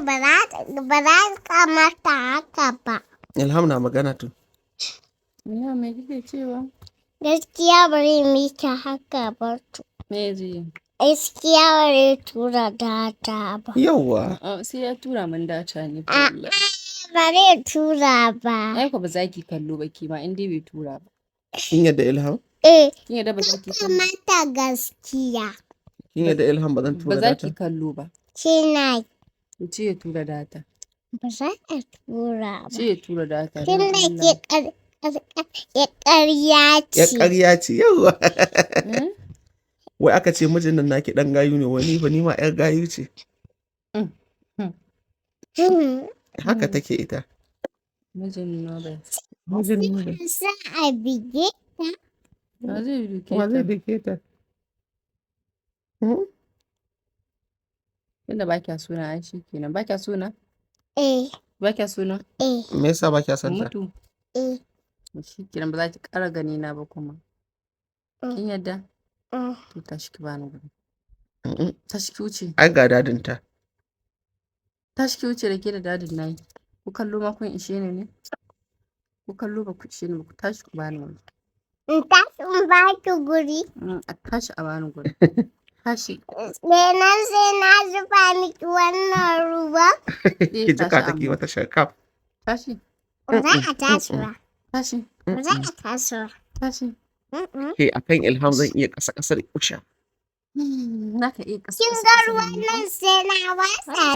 ba za ka mata haka ba. Ilham na magana tun. Ina me kike cewa? Gaskiya bari miki haka ba to. Me ji? Gaskiya bari tura data ba. Yawwa. Sai ya tura min data ne. Bari tura ba. Ai ko ba za ki kallo ba ki ma in dai bai tura ba. Kin yadda Ilham? Kin yadda ba za ki kallo? Mata gaskiya. Kin yadda Ilham ba zan tura Ba za data? ki kallo ba. Kina Ce ya tura data. ba za a tura ba. Ce ya tura data. Kin da ke ƙarya Ya ce. ƙarya ce, yawwa. Wai aka ce mijin nan naki ɗan gayu ne, wani ba ni ma 'yar gayu ce. Haka take ita. Mijin Nobel. Mijin Nobel. Sa a bige ta. Wa zai duke Wa zai ta? dake ta? Tunda ba kya suna ai shi kenan. Ba kya suna? Ba kya suna? Me yasa ba kya son ta? Mutu. Eh. Shi kenan ba za ki ƙara gani na ba kuma. Kin yadda? To tashi ki bani guri. Tashi ki wuce. Ai ga dadinta. Tashi ki wuce da ke da dadin nayi. Ku kallo ma kun ishe ni ne? Ku kallo ba ku ishe ni ba ku tashi ku bani guri. In tashi in ba ki guri. A tashi a bani guri. Tashi. Kenan sai na zuba miki wannan ruwa. Ki jika take mata sharkaf. Tashi. Ba za a tashi ba. Tashi. Ba za a tashi ba. Tashi. Ke akan Ilham zan iya ƙasa-ƙasar kusha. Naka iya ƙasa. Kin ga ruwan nan sai na watsa